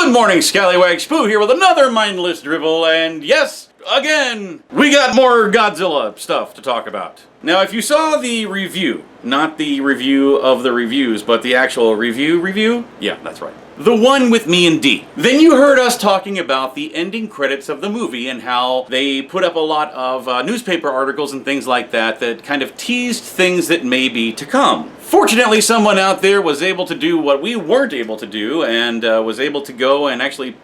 Good morning, Scallywags. Pooh here with another mindless drivel, and yes, again, we got more Godzilla stuff to talk about. Now, if you saw the review, not the review of the reviews, but the actual review? Yeah, that's right. The one with me and D. Then you heard us talking about the ending credits of the movie and how they put up a lot of newspaper articles and things like that that kind of teased things that may be to come. Fortunately, someone out there was able to do what we weren't able to do and was able to go and actually,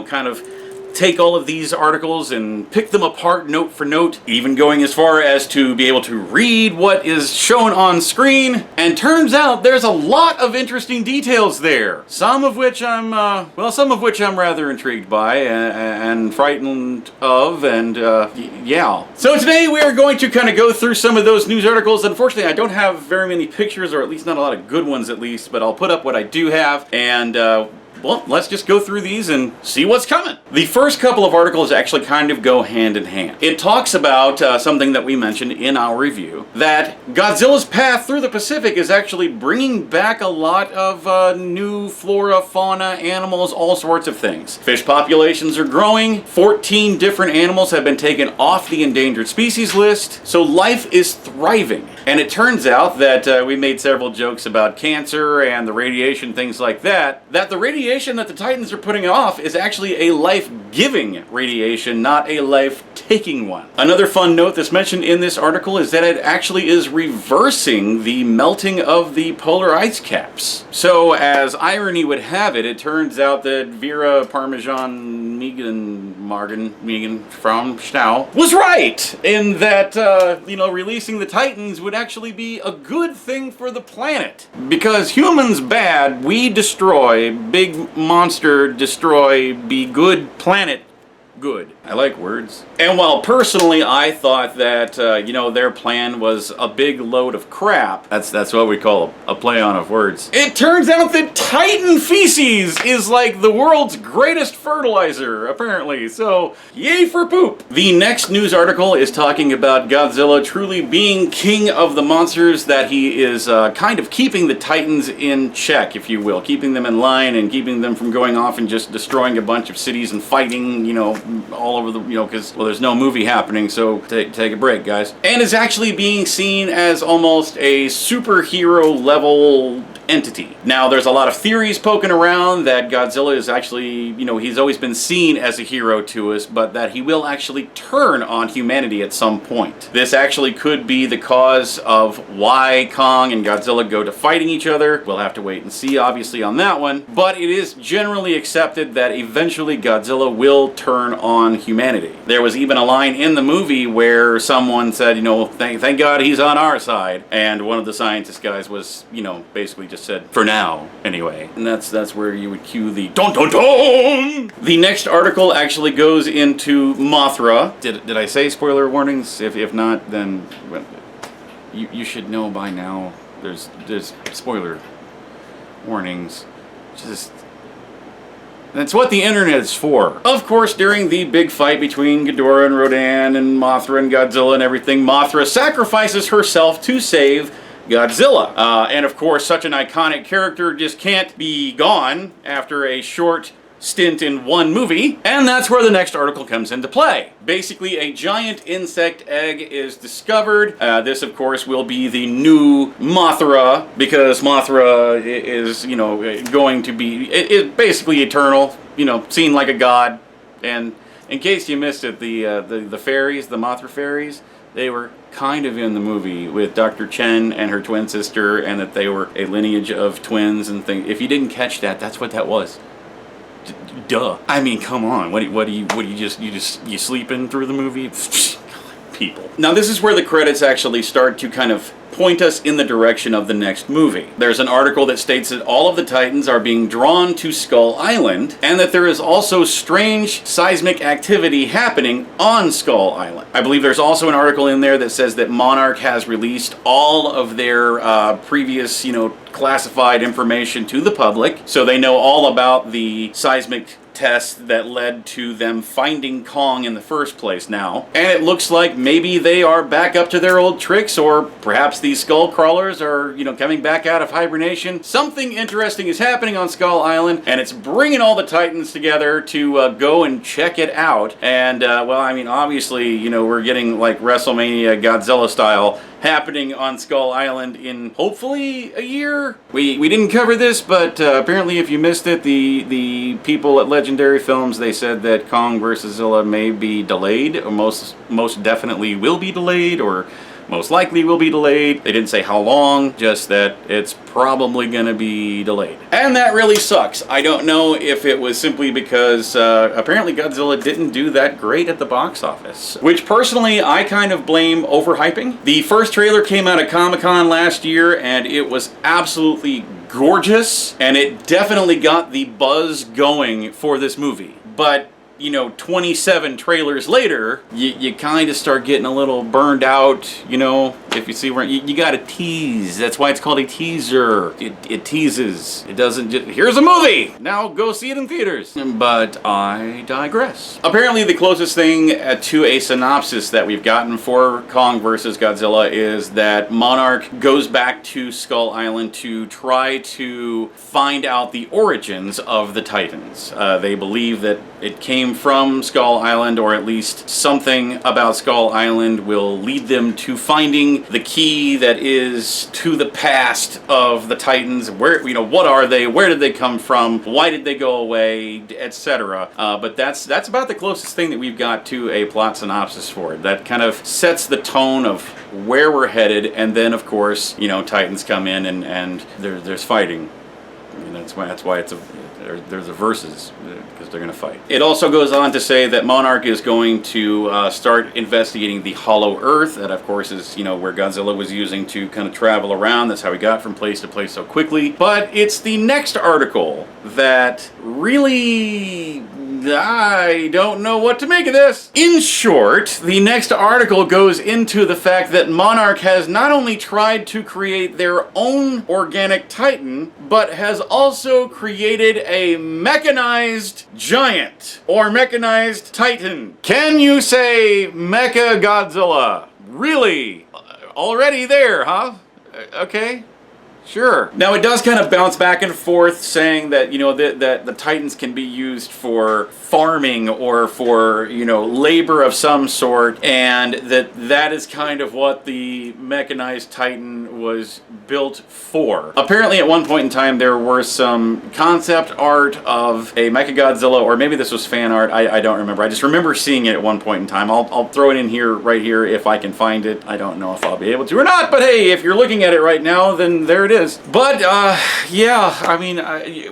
kind of take all of these articles and pick them apart note for note, even going as far as to be able to read what is shown on screen. And turns out there's a lot of interesting details there. Some of which I'm rather intrigued by and frightened of, and yeah. So today we are going to kind of go through some of those news articles. Unfortunately, I don't have very many pictures, or at least not a lot of good ones at least, but I'll put up what I do have, and well, let's just go through these and see what's coming. The first couple of articles actually kind of go hand in hand. It talks about something that we mentioned in our review, that Godzilla's path through the Pacific is actually bringing back a lot of new flora, fauna, animals, all sorts of things. Fish populations are growing. 14 different animals have been taken off the endangered species list. So life is thriving. And it turns out that we made several jokes about cancer and the radiation, things like that, the radiation that the Titans are putting off is actually a life-giving radiation, not a life-taking one. Another fun note that's mentioned in this article is that it actually is reversing the melting of the polar ice caps. So, as irony would have it, it turns out that Vera Parmesan Megan from Stau was right in that, releasing the Titans would actually be a good thing for the planet. Because humans bad, we destroy, big monster destroy, be good, planet good. I like words. And while personally I thought that, their plan was a big load of crap, that's what we call a play on of words, it turns out that Titan feces is like the world's greatest fertilizer, apparently. So, yay for poop. The next news article is talking about Godzilla truly being king of the monsters, that he is kind of keeping the Titans in check, if you will, keeping them in line and keeping them from going off and just destroying a bunch of cities and fighting, all over the, because, well, there's no movie happening, so take a break, guys. And is actually being seen as almost a superhero level entity. Now, there's a lot of theories poking around that Godzilla is actually, he's always been seen as a hero to us, but that he will actually turn on humanity at some point. This actually could be the cause of why Kong and Godzilla go to fighting each other. We'll have to wait and see, obviously, on that one. But it is generally accepted that eventually Godzilla will turn on humanity. There was even a line in the movie where someone said, thank God he's on our side. And one of the scientist guys was, basically just said, for now, anyway. And that's where you would cue the dun dun dun! The next article actually goes into Mothra. Did I say spoiler warnings? If not, then you should know by now. There's spoiler warnings. That's what the internet is for. Of course, during the big fight between Ghidorah and Rodan and Mothra and Godzilla and everything, Mothra sacrifices herself to save Godzilla. And of course, such an iconic character just can't be gone after a short stint in one movie, and that's where the next article comes into play. Basically, a giant insect egg is discovered. This, of course, will be the new Mothra, because Mothra is, going to be, is basically eternal, seen like a god. And in case you missed it, the fairies, the Mothra fairies, they were kind of in the movie with Dr. Chen and her twin sister, and that they were a lineage of twins and things. If you didn't catch that, that's what that was. Duh. I mean, come on. What do you sleeping through the movie? People. Now, this is where the credits actually start to kind of point us in the direction of the next movie. There's an article that states that all of the Titans are being drawn to Skull Island, and that there is also strange seismic activity happening on Skull Island. I believe there's also an article in there that says that Monarch has released all of their previous, classified information to the public, so they know all about the seismic test that led to them finding Kong in the first place now. And it looks like maybe they are back up to their old tricks, or perhaps these skull crawlers are, coming back out of hibernation. Something interesting is happening on Skull Island, and it's bringing all the Titans together to go and check it out. And, well, I mean, obviously, we're getting like WrestleMania Godzilla style happening on Skull Island in hopefully a year. We didn't cover this, but apparently if you missed it, the people at Legendary Films, they said that Kong vs. Zilla may be delayed, or most definitely will be delayed, or most likely will be delayed. They didn't say how long, just that it's probably gonna be delayed. And that really sucks. I don't know if it was simply because apparently Godzilla didn't do that great at the box office, which personally I kind of blame overhyping. The first trailer came out at Comic-Con last year, and it was absolutely gorgeous, and it definitely got the buzz going for this movie. But 27 trailers later, you kind of start getting a little burned out, if you see where you got to tease. That's why it's called a teaser. It teases. It doesn't just, here's a movie, now go see it in theaters. But I digress. Apparently the closest thing to a synopsis that we've gotten for Kong vs. Godzilla is that Monarch goes back to Skull Island to try to find out the origins of the Titans. They believe that it came from Skull Island, or at least something about Skull Island will lead them to finding the key that is to the past of the Titans. Where, what are they? Where did they come from? Why did they go away? Etc. But that's about the closest thing that we've got to a plot synopsis for it. That kind of sets the tone of where we're headed, and then of course, Titans come in and there's fighting. That's why there's a versus, because they're going to fight. It also goes on to say that Monarch is going to start investigating the Hollow Earth. That, of course, is where Godzilla was using to kind of travel around. That's how he got from place to place so quickly. But it's the next article that really, I don't know what to make of this. In short, the next article goes into the fact that Monarch has not only tried to create their own organic Titan, but has also created a mechanized giant, or mechanized Titan. Can you say Mecha Godzilla? Really? Already there, huh? Okay. Sure. Now it does kind of bounce back and forth, saying that that the Titans can be used for farming or for labor of some sort, and that is kind of what the mechanized Titan was built for. Apparently, at one point in time, there were some concept art of a Mechagodzilla, or maybe this was fan art. I don't remember. I just remember seeing it at one point in time. I'll throw it in here right here if I can find it. I don't know if I'll be able to or not, but hey, if you're looking at it right now, then there it is. But, yeah, I mean,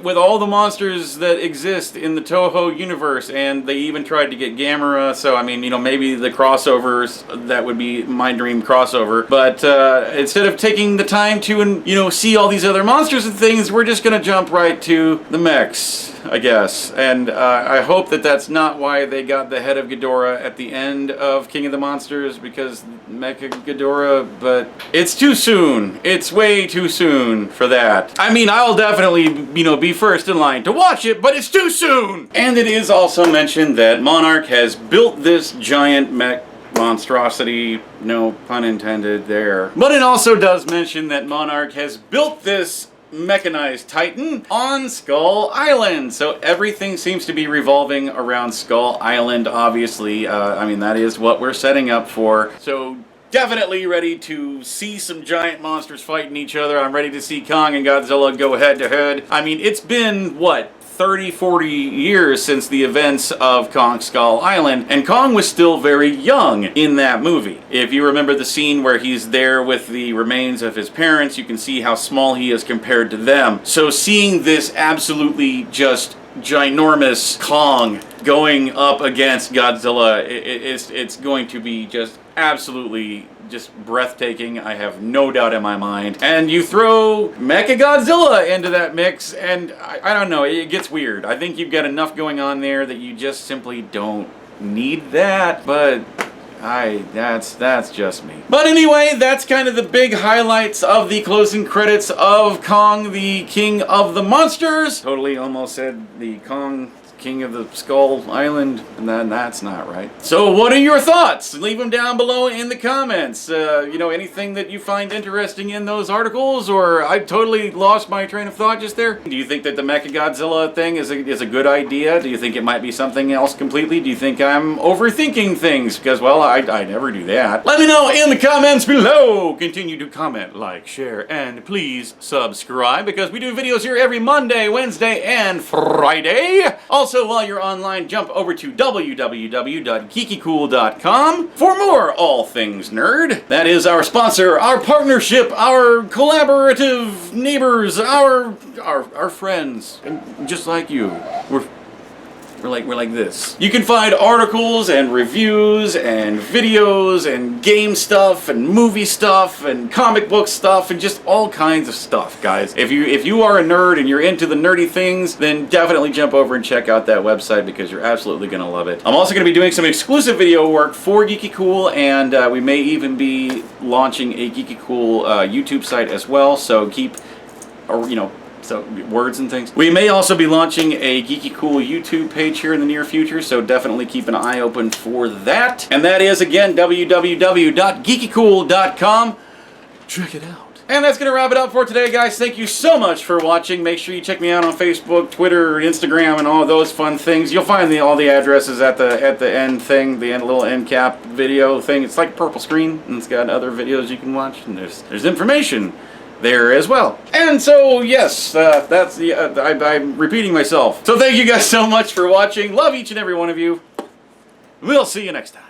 with all the monsters that exist in the Toho universe, and they even tried to get Gamera, so, I mean, maybe the crossovers, that would be my dream crossover, but, instead of taking the time to, see all these other monsters and things, we're just gonna jump right to the mechs, I guess. And, I hope that that's not why they got the head of Ghidorah at the end of King of the Monsters, because Mecha Ghidorah, but it's too soon. It's way too soon for that. I mean, I'll definitely, be first in line to watch it, but it's too soon! And it is also mentioned that Monarch has built this giant mech monstrosity, no pun intended there. But it also does mention that Monarch has built this mechanized Titan on Skull Island. So everything seems to be revolving around Skull Island, obviously. I mean, that is what we're setting up for. So definitely ready to see some giant monsters fighting each other. I'm ready to see Kong and Godzilla go head to head. I mean, it's been, what, 30, 40 years since the events of Kong Skull Island, and Kong was still very young in that movie. If you remember the scene where he's there with the remains of his parents, you can see how small he is compared to them. So seeing this absolutely just ginormous Kong going up against Godzilla, it's going to be just absolutely just breathtaking. I have no doubt in my mind. And you throw Mechagodzilla into that mix, and I don't know, it gets weird. I think you've got enough going on there that you just simply don't need that, but That's just me. But anyway, that's kind of the big highlights of the closing credits of Kong, the King of the Monsters. Totally almost said the Kong King of the Skull Island, and that's not right. So what are your thoughts? Leave them down below in the comments. You know, anything that you find interesting in those articles, or I totally lost my train of thought just there. Do you think that the Mechagodzilla thing is a good idea? Do you think it might be something else completely? Do you think I'm overthinking things? Because, well, I never do that. Let me know in the comments below. Continue to comment, like, share, and please subscribe, because we do videos here every Monday, Wednesday, and Friday. Also, while you're online, jump over to www.geekycool.com for more all things nerd. That is our sponsor, our partnership, our collaborative neighbors, our friends, and just like you. We're like this. You can find articles and reviews and videos and game stuff and movie stuff and comic book stuff and just all kinds of stuff, guys. If you are a nerd and you're into the nerdy things, then definitely jump over and check out that website, because you're absolutely gonna love it. I'm also gonna be doing some exclusive video work for Geeky Cool, and we may even be launching a Geeky Cool YouTube site as well. So so words and things. We may also be launching a Geeky Cool YouTube page here in the near future, so definitely keep an eye open for that. And that is, again, www.geekycool.com. Check it out. And that's going to wrap it up for today, guys. Thank you so much for watching. Make sure you check me out on Facebook, Twitter, Instagram, and all those fun things. You'll find all the addresses at the end thing, the little end cap video thing. It's like a purple screen, and it's got other videos you can watch, and there's information there as well. And so, yes, I'm repeating myself. So thank you guys so much for watching. Love each and every one of you. We'll see you next time.